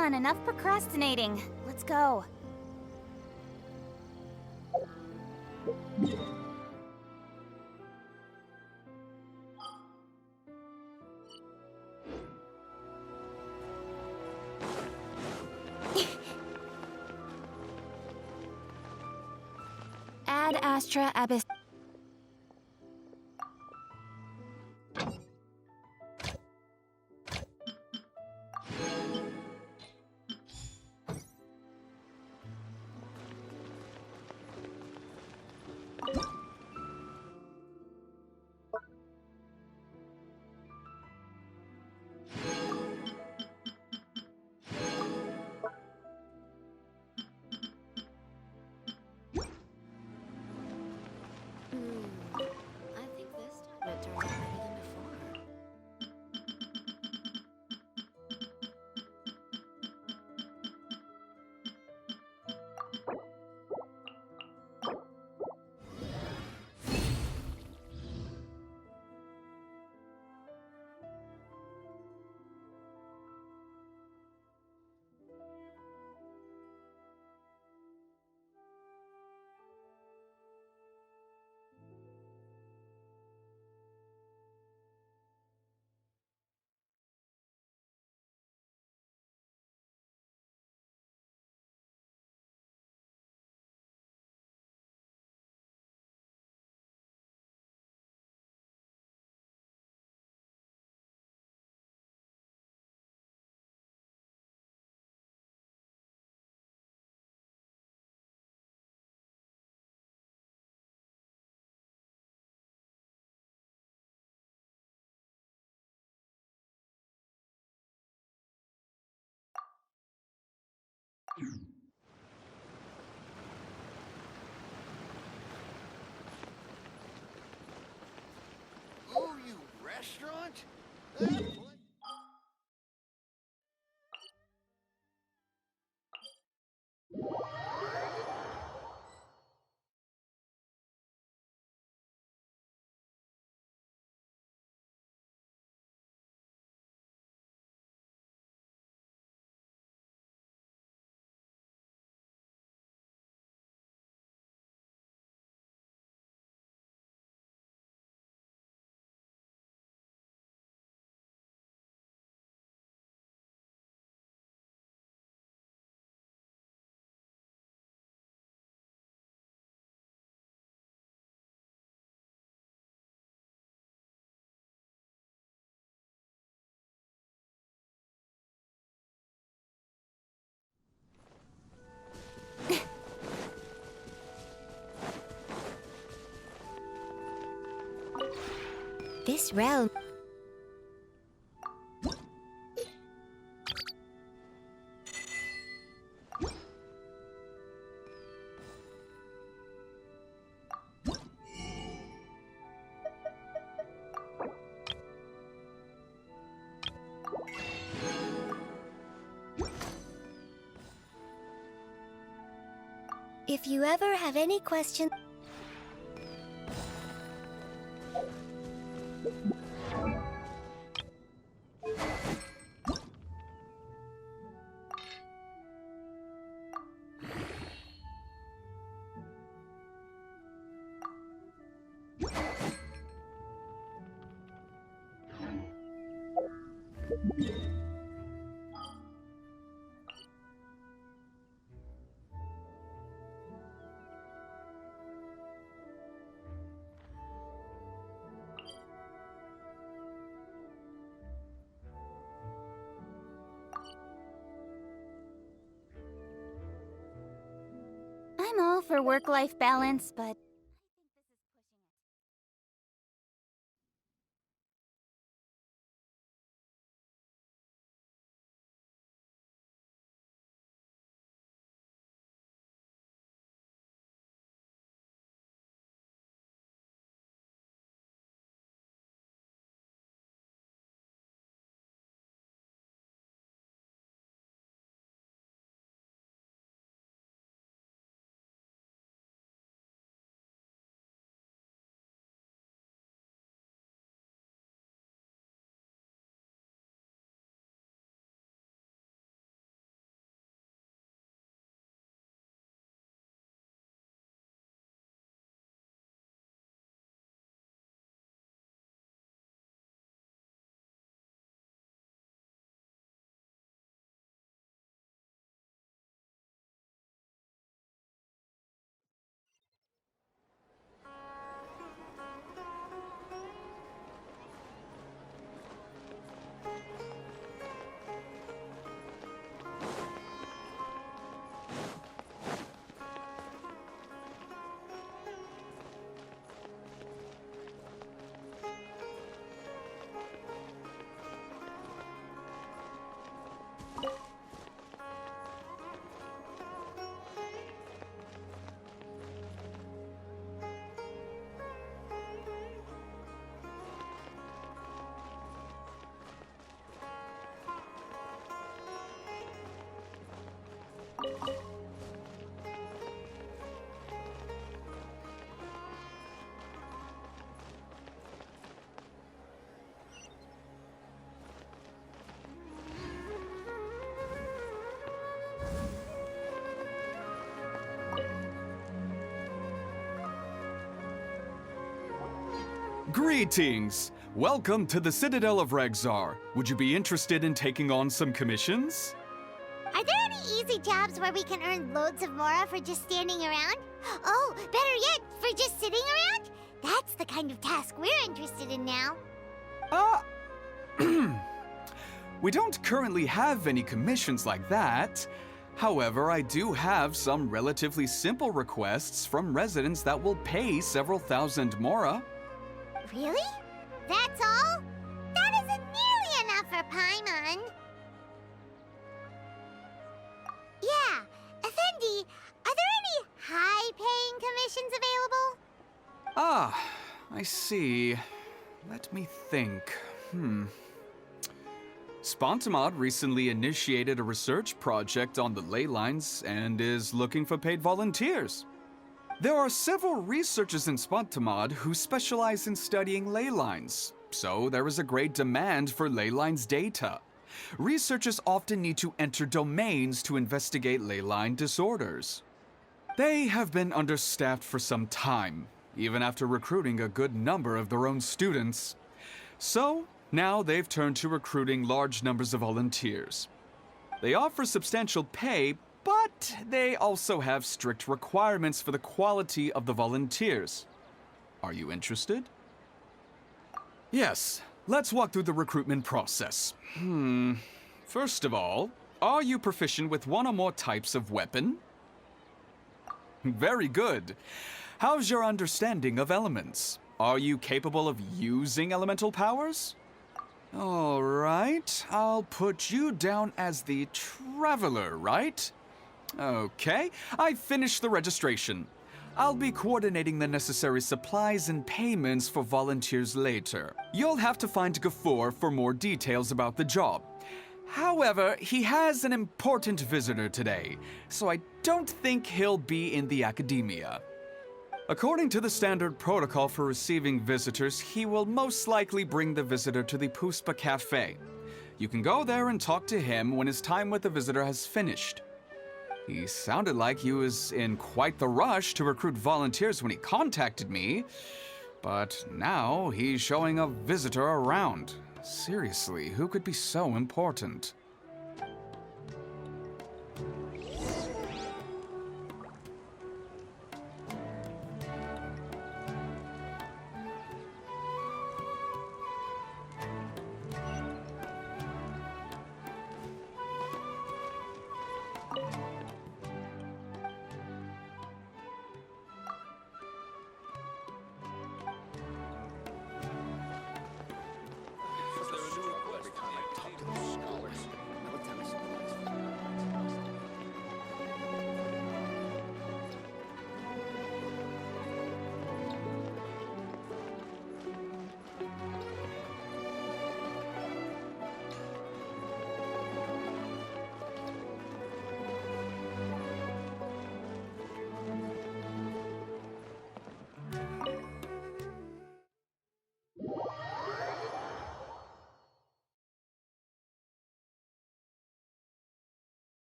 on, enough procrastinating. Let's go. Ad Astra Abyss. I think this time it turned out better than before. Oh, you restaurant? That place. This realm. If you ever have any questions. I'm all for work-life balance, but Greetings! Welcome to the Citadel of Regzar. Would you be interested in taking on some commissions? Are there any easy jobs where we can earn loads of Mora for just standing around? Oh, better yet, for just sitting around? That's the kind of task we're interested in now. We don't currently have any commissions like that. However, I do have some relatively simple requests from residents that will pay several thousand Mora. Really? That's all? That isn't nearly enough for Paimon. Yeah, Effendi, are there any high-paying commissions available? Ah, I see. Let me think. Spontamod recently initiated a research project on the ley lines and is looking for paid volunteers. There are several researchers in Spontamod who specialize in studying ley lines, so there is a great demand for ley lines data. Researchers often need to enter domains to investigate ley line disorders. They have been understaffed for some time, even after recruiting a good number of their own students. So, now they've turned to recruiting large numbers of volunteers. They offer substantial pay, but they also have strict requirements for the quality of the volunteers. Are you interested? Yes, let's walk through the recruitment process. First of all, are you proficient with one or more types of weapon? Very good. How's your understanding of elements? Are you capable of using elemental powers? All right, I'll put you down as the Traveler, right? Okay, I've finished the registration. I'll be coordinating the necessary supplies and payments for volunteers later. You'll have to find Gafoor for more details about the job. However, he has an important visitor today, so I don't think he'll be in the academia. According to the standard protocol for receiving visitors, he will most likely bring the visitor to the Puspa Cafe. You can go there and talk to him when his time with the visitor has finished. He sounded like he was in quite the rush to recruit volunteers when he contacted me, but now he's showing a visitor around. Seriously, who could be so important?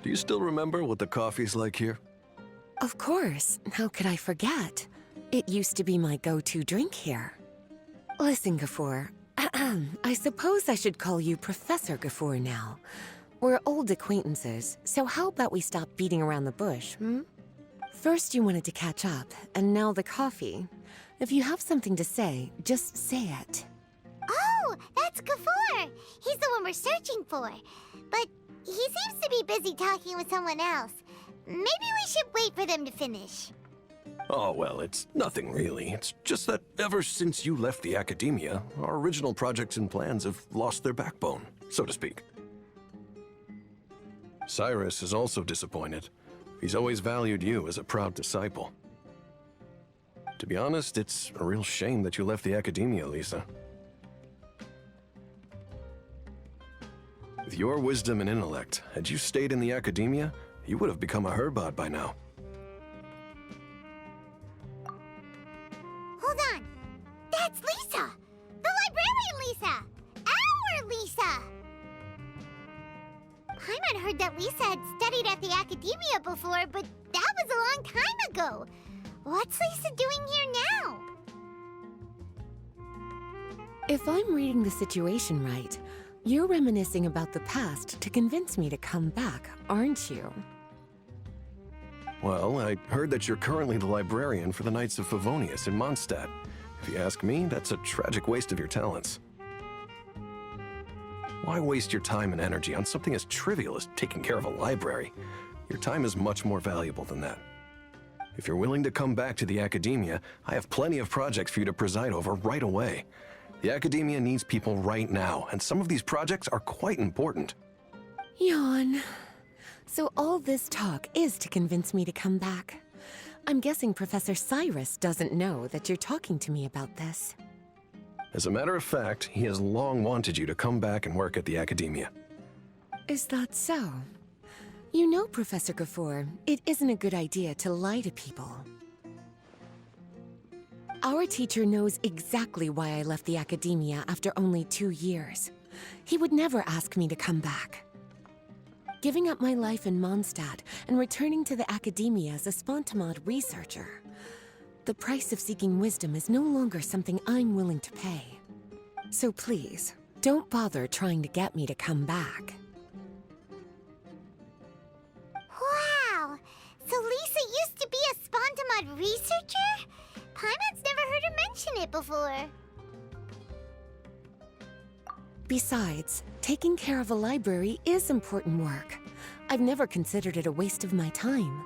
Do you still remember what the coffee's like here? Of course. How could I forget? It used to be my go-to drink here. Listen, Gafoor. I suppose I should call you Professor Gafoor now. We're old acquaintances, so how about we stop beating around the bush, First you wanted to catch up, and now the coffee. If you have something to say, just say it. Oh, that's Gafoor. He's the one we're searching for. But he seems to be busy talking with someone else. Maybe we should wait for them to finish. Oh, well, it's nothing really. It's just that ever since you left the academia, our original projects and plans have lost their backbone, so to speak. Cyrus is also disappointed. He's always valued you as a proud disciple. To be honest, it's a real shame that you left the academia, Lisa. With your wisdom and intellect, had you stayed in the academia, you would have become a Herbot by now. Hold on. That's Lisa! The librarian Lisa! Our Lisa! Paimon heard that Lisa had studied at the academia before, but that was a long time ago. What's Lisa doing here now? If I'm reading the situation right, you're reminiscing about the past to convince me to come back, aren't you? Well, I heard that you're currently the librarian for the Knights of Favonius in Mondstadt. If you ask me, that's a tragic waste of your talents. Why waste your time and energy on something as trivial as taking care of a library? Your time is much more valuable than that. If you're willing to come back to the academia, I have plenty of projects for you to preside over right away. The academia needs people right now, and some of these projects are quite important. Yawn. So all this talk is to convince me to come back. I'm guessing Professor Cyrus doesn't know that you're talking to me about this. As a matter of fact, he has long wanted you to come back and work at the academia. Is that so? You know, Professor Gafoor, it isn't a good idea to lie to people. Our teacher knows exactly why I left the academia after only 2 years. He would never ask me to come back. Giving up my life in Mondstadt and returning to the academia as a Spontamod researcher. The price of seeking wisdom is no longer something I'm willing to pay. So please, don't bother trying to get me to come back. Wow! So Lisa used to be a Spontamod researcher? Paimon's never heard her mention it before. Besides, taking care of a library is important work. I've never considered it a waste of my time.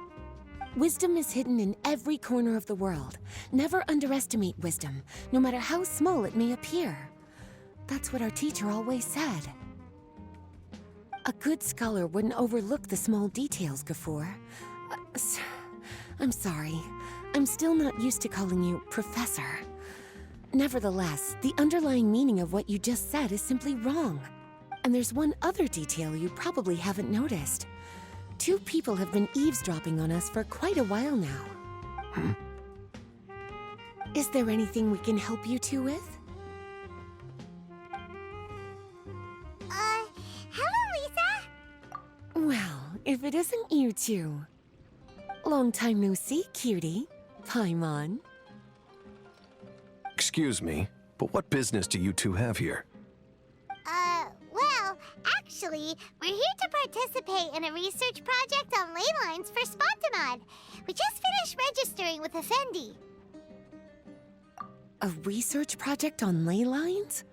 Wisdom is hidden in every corner of the world. Never underestimate wisdom, no matter how small it may appear. That's what our teacher always said. A good scholar wouldn't overlook the small details, Gafoor. I'm sorry. I'm still not used to calling you Professor. Nevertheless, the underlying meaning of what you just said is simply wrong. And there's one other detail you probably haven't noticed. 2 people have been eavesdropping on us for quite a while now. Is there anything we can help you 2 with? Hello, Lisa? Well, if it isn't you 2. Long time no see, cutie. Paimon. Excuse me, but what business do you two have here? Well, actually, we're here to participate in a research project on ley lines for Spontamod. We just finished registering with Effendi. A research project on ley lines?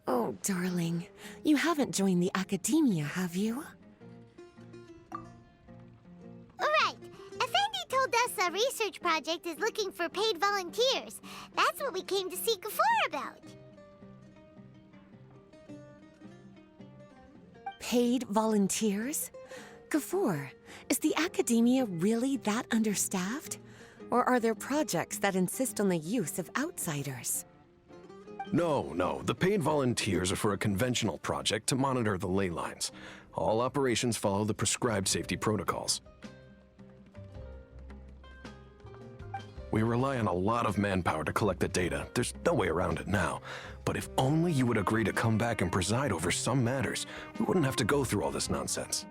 Oh, darling, you haven't joined the academia, have you? Right. Effendi told us a research project is looking for paid volunteers. That's what we came to see Gafoor about. Paid volunteers? Gafoor, is the academia really that understaffed? Or are there projects that insist on the use of outsiders? No, the paid volunteers are for a conventional project to monitor the ley lines. All operations follow the prescribed safety protocols. We rely on a lot of manpower to collect the data. There's no way around it now. But if only you would agree to come back and preside over some matters, we wouldn't have to go through all this nonsense.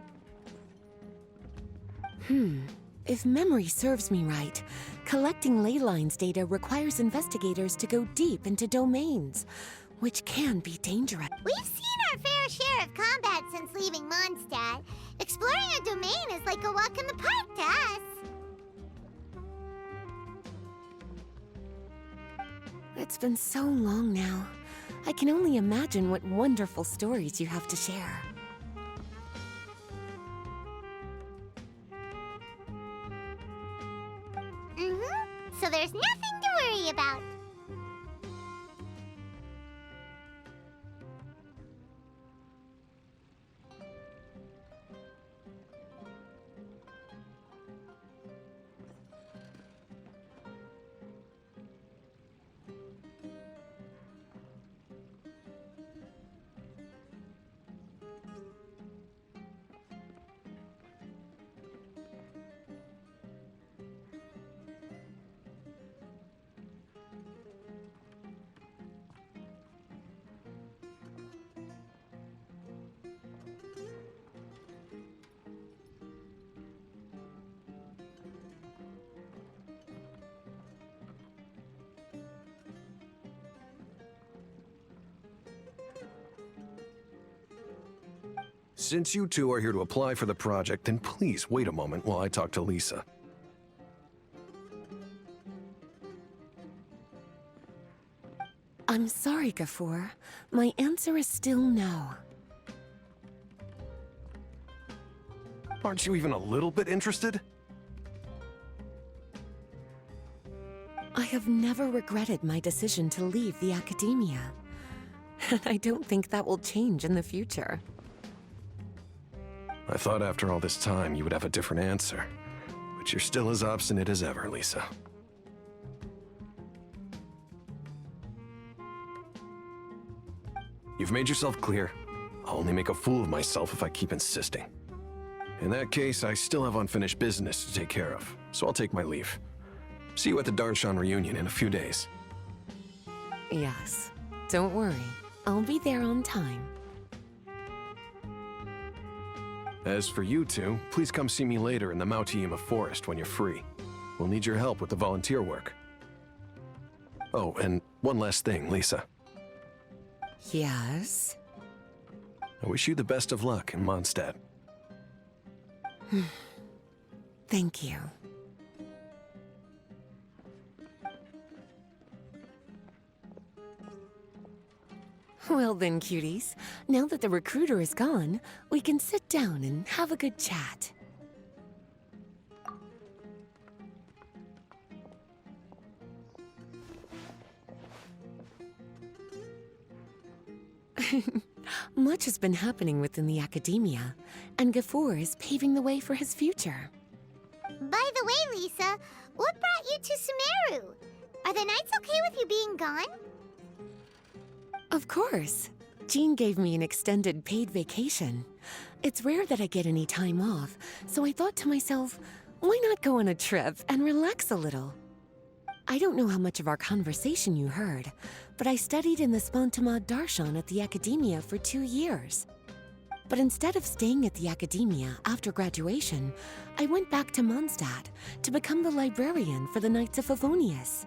If memory serves me right, collecting ley lines data requires investigators to go deep into domains, which can be dangerous. We've seen our fair share of combat since leaving Mondstadt. Exploring a domain is like a walk in the park to us. It's been so long now. I can only imagine what wonderful stories you have to share. So there's nothing to worry about. Since you two are here to apply for the project, then please wait a moment while I talk to Lisa. I'm sorry, Gafur. My answer is still no. Aren't you even a little bit interested? I have never regretted my decision to leave the academia. And I don't think that will change in the future. I thought after all this time you would have a different answer. But you're still as obstinate as ever, Lisa. You've made yourself clear. I'll only make a fool of myself if I keep insisting. In that case, I still have unfinished business to take care of, so I'll take my leave. See you at the Darshan reunion in a few days. Yes. Don't worry. I'll be there on time. As for you two, please come see me later in the Mautiima Forest when you're free. We'll need your help with the volunteer work. Oh, and one last thing, Lisa. Yes? I wish you the best of luck in Mondstadt. Thank you. Well then, cuties. Now that the recruiter is gone, we can sit down and have a good chat. Much has been happening within the academia, and Gafur is paving the way for his future. By the way, Lisa, what brought you to Sumeru? Are the Knights okay with you being gone? Of course. Jean gave me an extended paid vacation. It's rare that I get any time off, so I thought to myself, why not go on a trip and relax a little? I don't know how much of our conversation you heard, but I studied in the Spantamad Darshan at the Academia for 2 years. But instead of staying at the Academia after graduation, I went back to Mondstadt to become the librarian for the Knights of Favonius.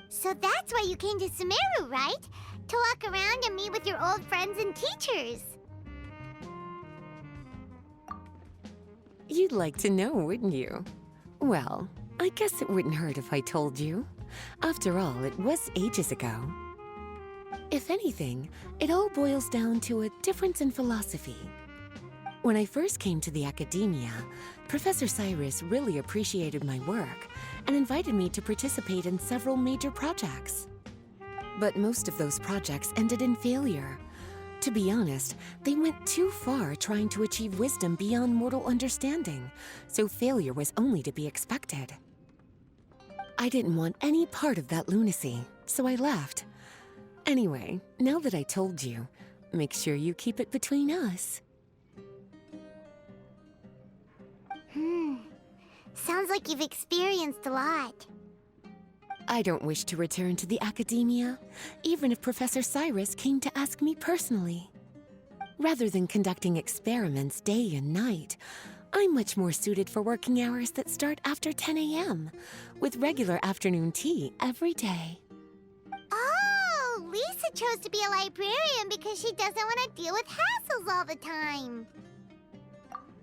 So that's why you came to Sumeru, right? To walk around and meet with your old friends and teachers. You'd like to know, wouldn't you? Well, I guess it wouldn't hurt if I told you. After all, it was ages ago. If anything, it all boils down to a difference in philosophy. When I first came to the Academia, Professor Cyrus really appreciated my work and invited me to participate in several major projects. But most of those projects ended in failure. To be honest, they went too far trying to achieve wisdom beyond mortal understanding, so failure was only to be expected. I didn't want any part of that lunacy, so I left. Anyway, now that I told you, make sure you keep it between us. Sounds like you've experienced a lot. I don't wish to return to the Academia, even if Professor Cyrus came to ask me personally. Rather than conducting experiments day and night, I'm much more suited for working hours that start after 10 a.m., with regular afternoon tea every day. Oh, Lisa chose to be a librarian because she doesn't want to deal with hassles all the time.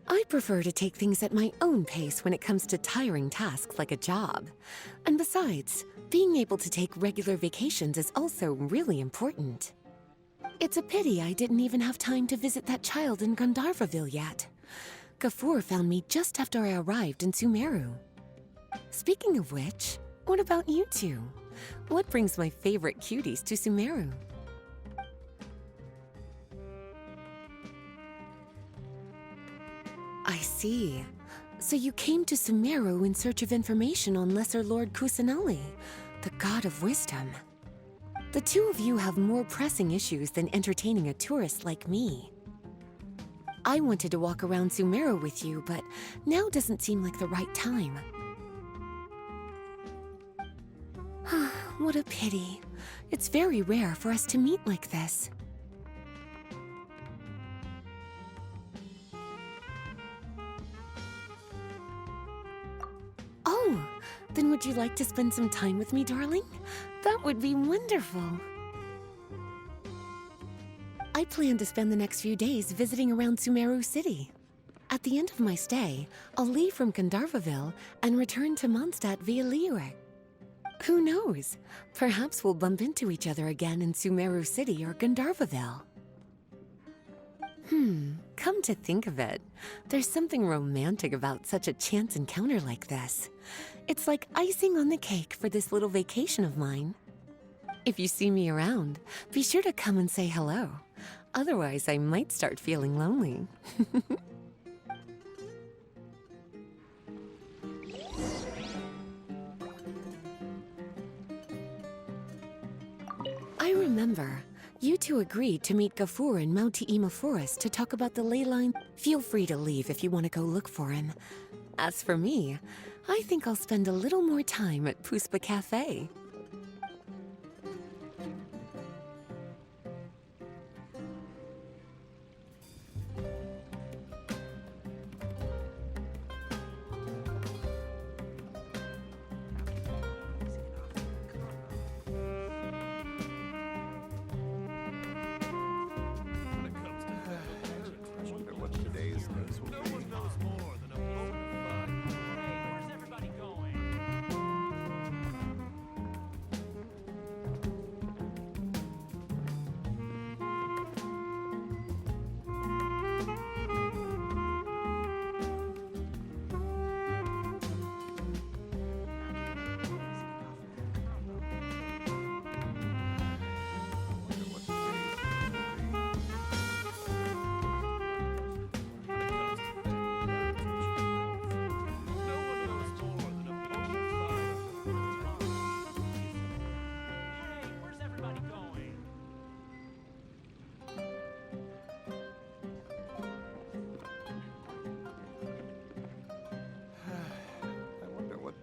I prefer to take things at my own pace when it comes to tiring tasks like a job. And besides, being able to take regular vacations is also really important. It's a pity I didn't even have time to visit that child in Gandharvaville yet. Gafur found me just after I arrived in Sumeru. Speaking of which, what about you two? What brings my favorite cuties to Sumeru? I see. So you came to Sumeru in search of information on Lesser Lord Kusanali, the god of wisdom. The two of you have more pressing issues than entertaining a tourist like me. I wanted to walk around Sumeru with you, but now doesn't seem like the right time. What a pity. It's very rare for us to meet like this. Oh, then would you like to spend some time with me, darling? That would be wonderful. I plan to spend the next few days visiting around Sumeru City. At the end of my stay, I'll leave from Gandharvaville and return to Mondstadt via Liyue. Who knows? Perhaps we'll bump into each other again in Sumeru City or Gandharvaville. Come to think of it, there's something romantic about such a chance encounter like this. It's like icing on the cake for this little vacation of mine. If you see me around, be sure to come and say hello. Otherwise, I might start feeling lonely. I remember. You two agreed to meet Gafur in Mount Te'ima Forest to talk about the ley line. Feel free to leave if you want to go look for him. As for me, I think I'll spend a little more time at Puspa Cafe.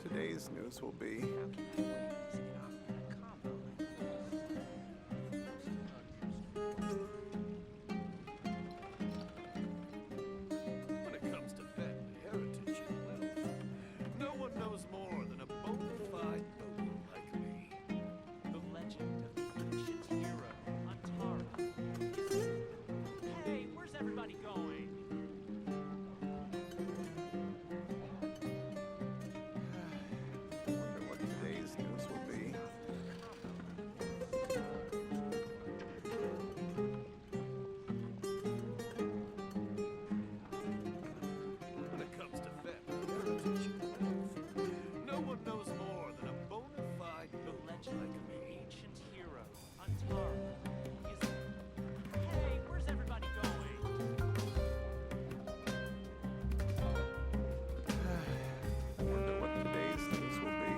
Today's news will be. When it comes to family heritage and wealth, no one knows more than a bona fide boater like me. The legend of the ancient hero, Antara. Hey, where's everybody going? I wonder what today's news will be. When it comes to family heritage and wealth, no one knows more than a bona fide The boater legend like of the me. ancient hero, Antara. Hey, where's everybody going? I wonder what today's news will be.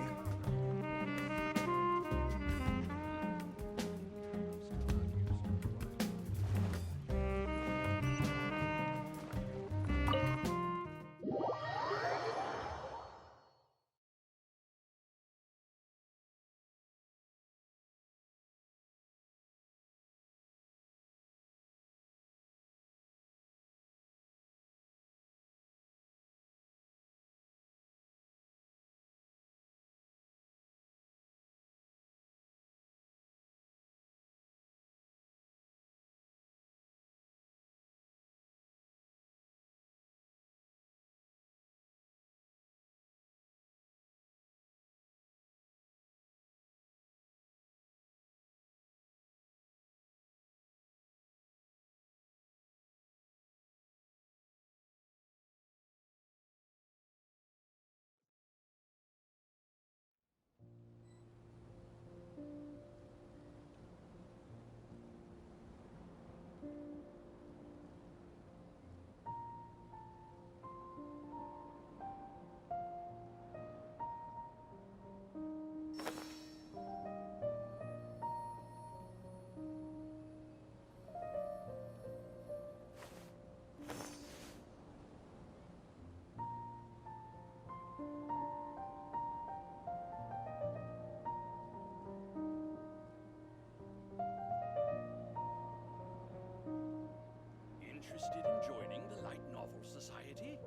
Interested in joining the Light Novel Society?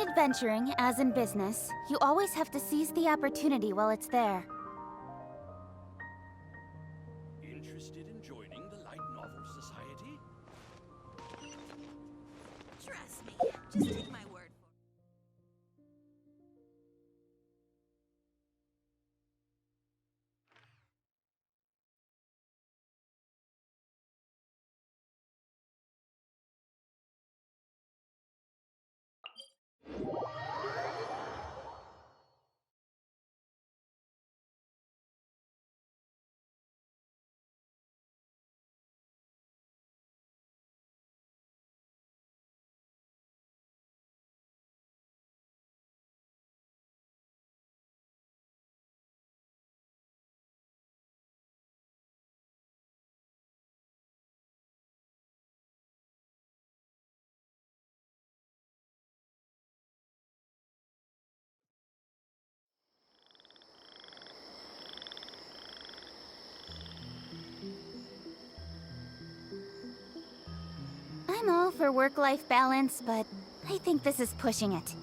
In adventuring, as in business, you always have to seize the opportunity while it's there. Interested in joining the Light Novel Society? Trust me. Just take my word for it. I'm all for work-life balance, but I think this is pushing it.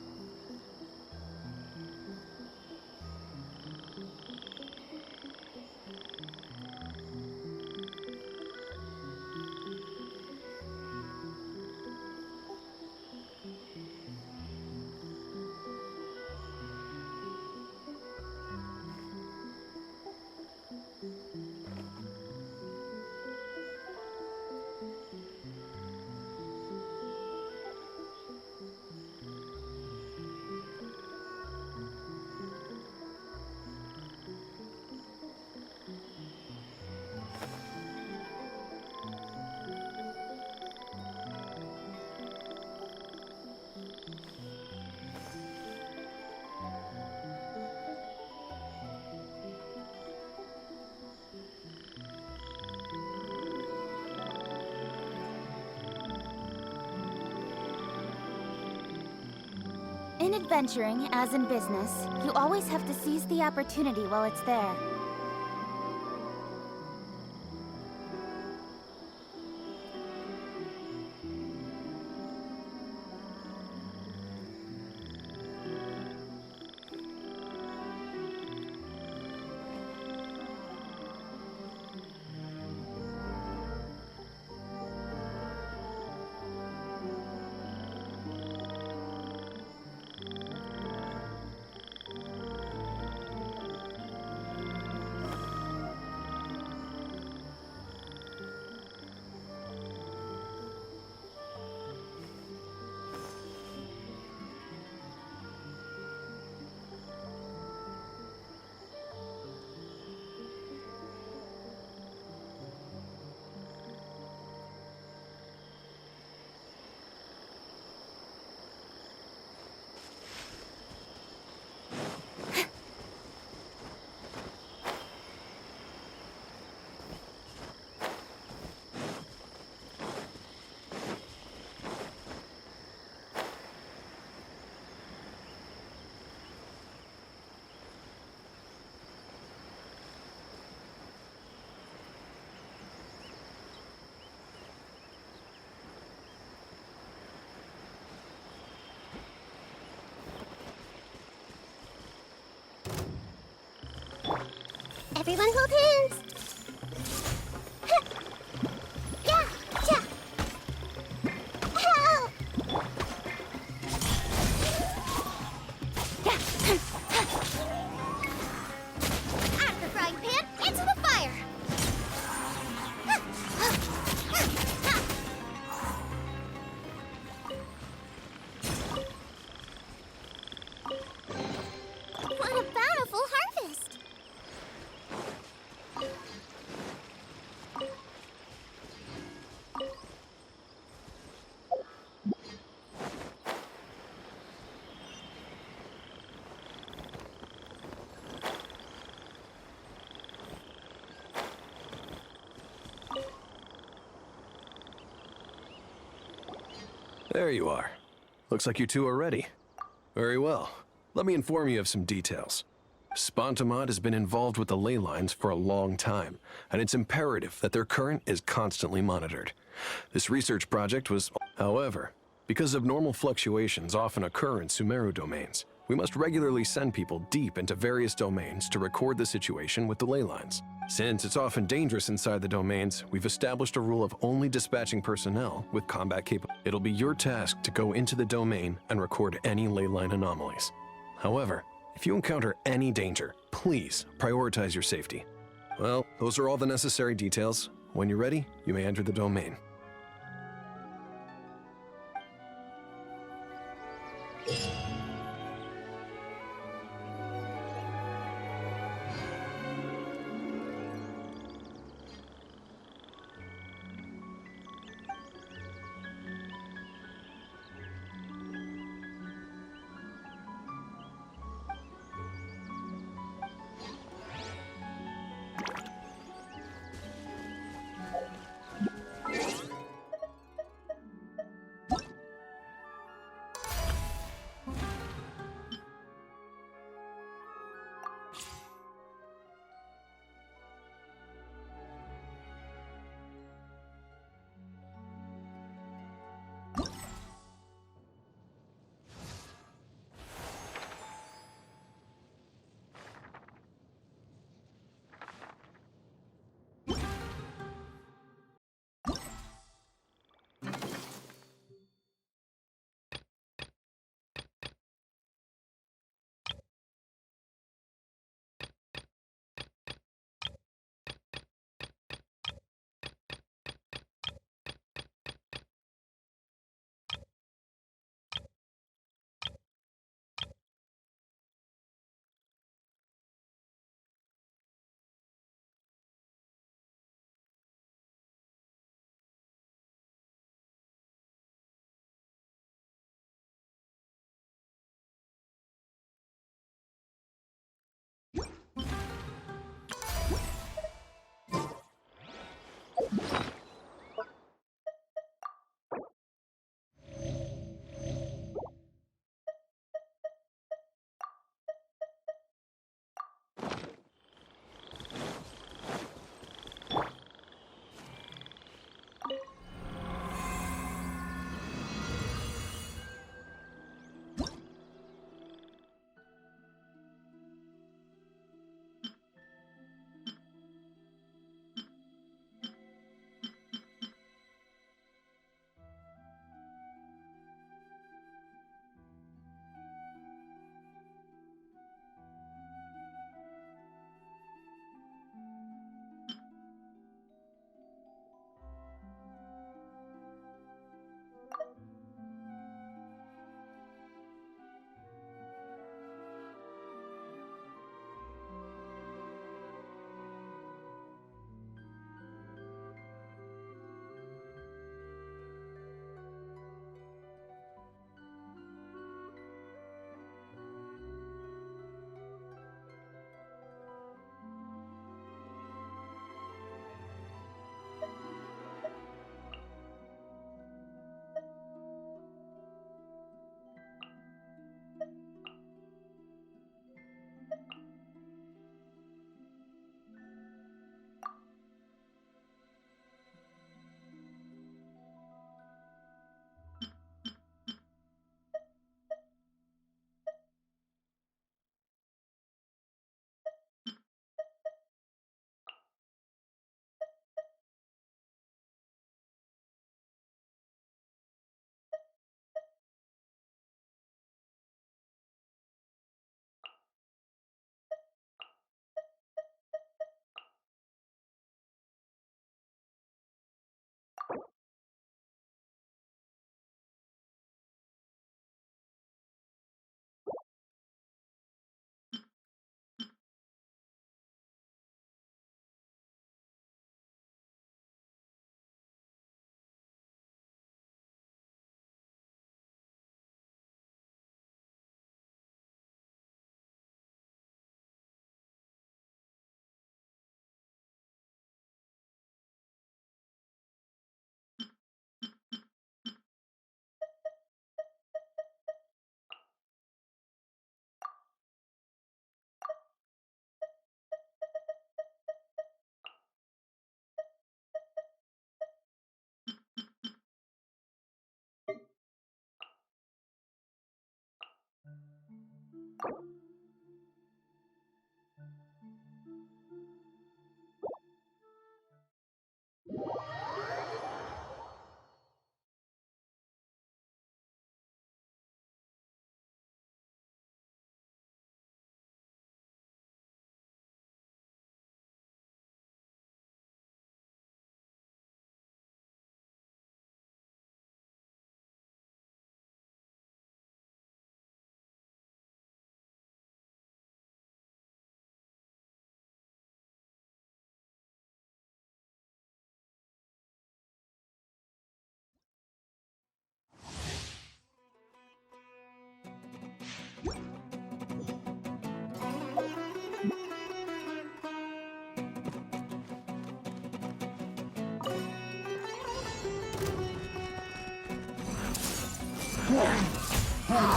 In adventuring, as in business, you always have to seize the opportunity while it's there. Everyone hold hands! Yeah, yeah. Help! Out of the frying pan, into the fire! What a bountiful harvest! There you are. Looks like you two are ready. Very well. Let me inform you of some details. Spontamod has been involved with the ley lines for a long time, and it's imperative that their current is constantly monitored. This research project was... However, Because abnormal fluctuations often occur in Sumeru domains, we must regularly send people deep into various domains to record the situation with the ley lines. Since it's often dangerous inside the domains, we've established a rule of only dispatching personnel with combat capability. It'll be your task to go into the domain and record any ley line anomalies. However, if you encounter any danger, please prioritize your safety. Well, those are all the necessary details. When you're ready, you may enter the domain.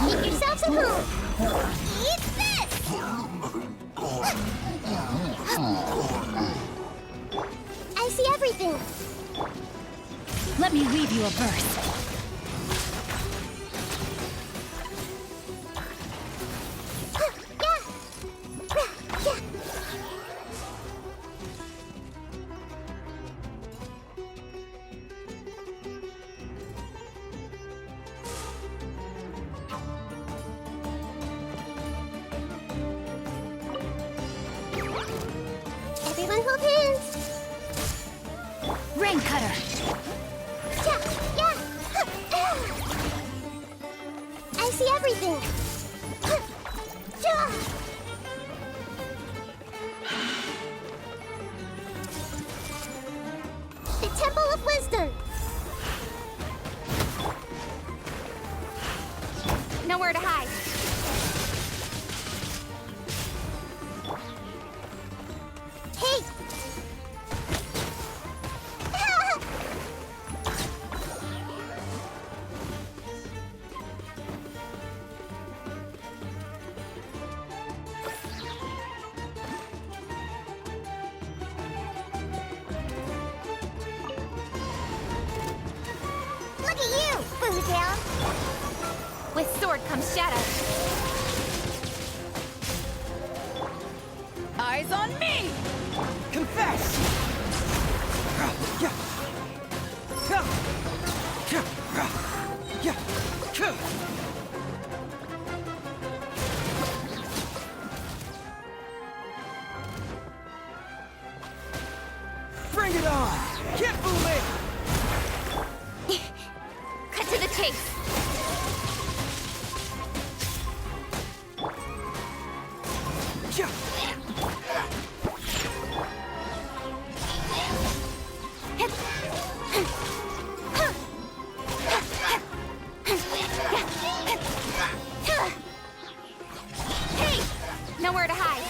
Get yourselves a home. Eat this! I see everything. Let me read you a verse. Everyone hold hands. Rain Cutter. I see everything. The Temple of Wisdom. Nowhere to hide. Hey! Look at you, Boozle! With sword comes shadow. Eyes on me! Confess! Bring it on! Get moving! Cut to the chase. Hey! Nowhere to hide.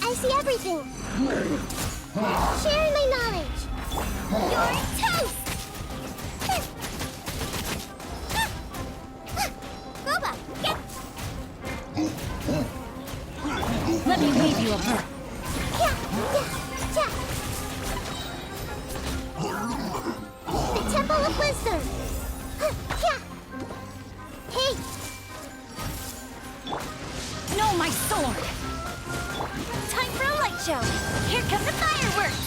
I see everything. Sharing my knowledge. You're toast! Boba, get... Let me weave you a verse. Yeah. The Temple of Wisdom. Yeah. Hey, No, my sword! Time for a light show! Here come the fireworks!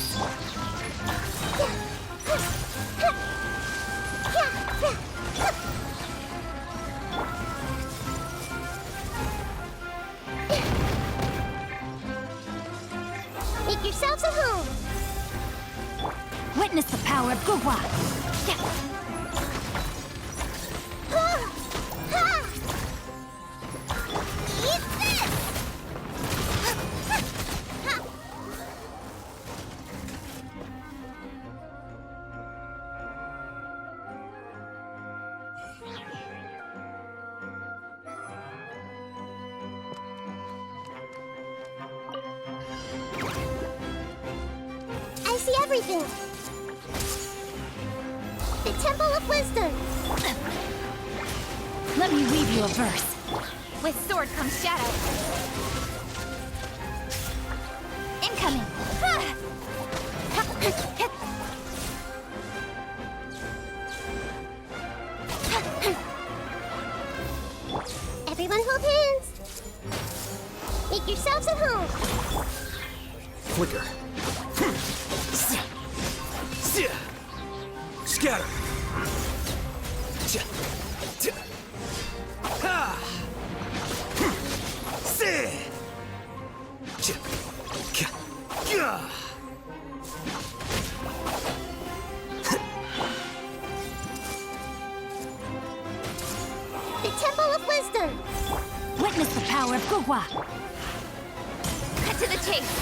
make yourselves at home. Witness the power of Gugwa! Eat this! I see everything. The Temple of Wisdom. Let me weave you a verse. With sword comes shadow. Incoming! Everyone hold hands. Make yourselves at home. Flicker. Scatter. The Temple of Wisdom. Witness the power of Gugwa! Cut to the chase!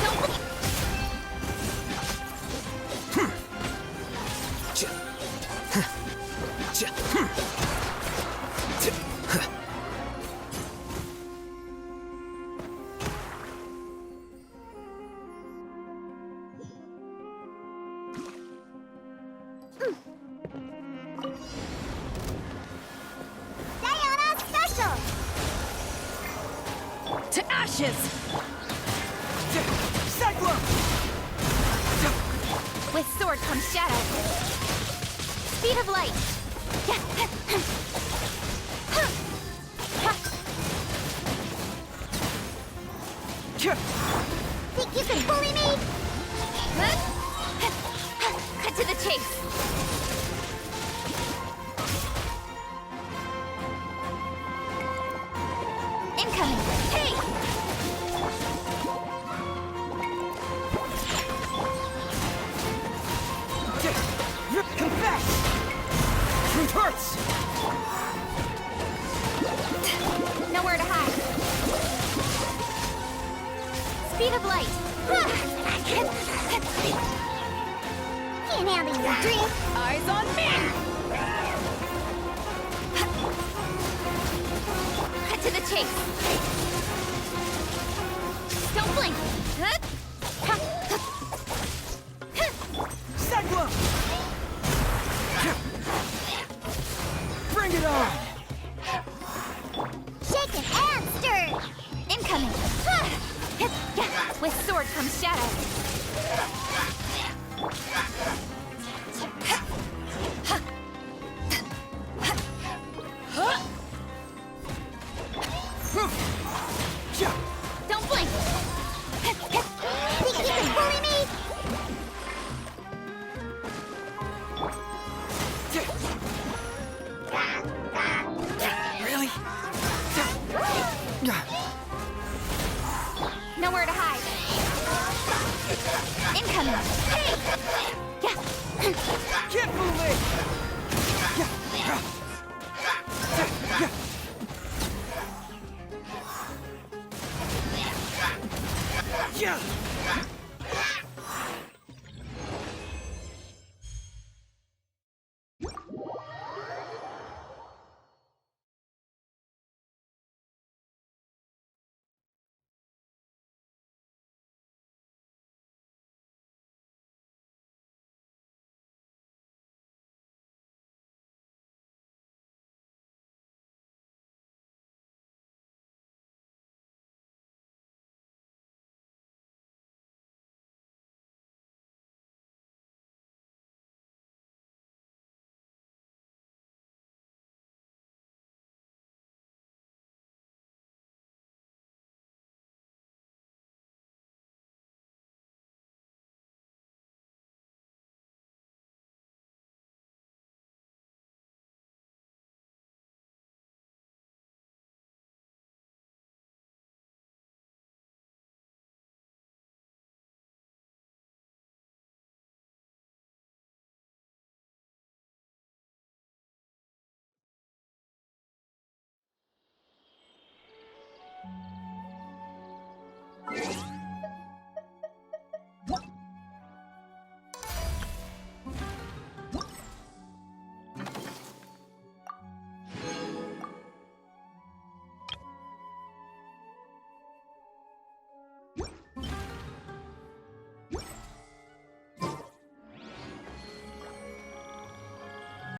Don't believe... Diana Special. To ashes! With sword comes shadow. Speed of light. Think you can bully me? Cut to the chase. Incoming. Hey! Confess! Truth hurts! Nowhere to hide. Speed of light. Can't handle your drink. Eyes on me! Cut to the chase. Don't blink. Cyclone! Bring it on! Shaken and stirred. Incoming. With sword comes shadow. Don't blink. Think you can bully me? Really? Nowhere to hide. Incoming. Hey! Can't move it!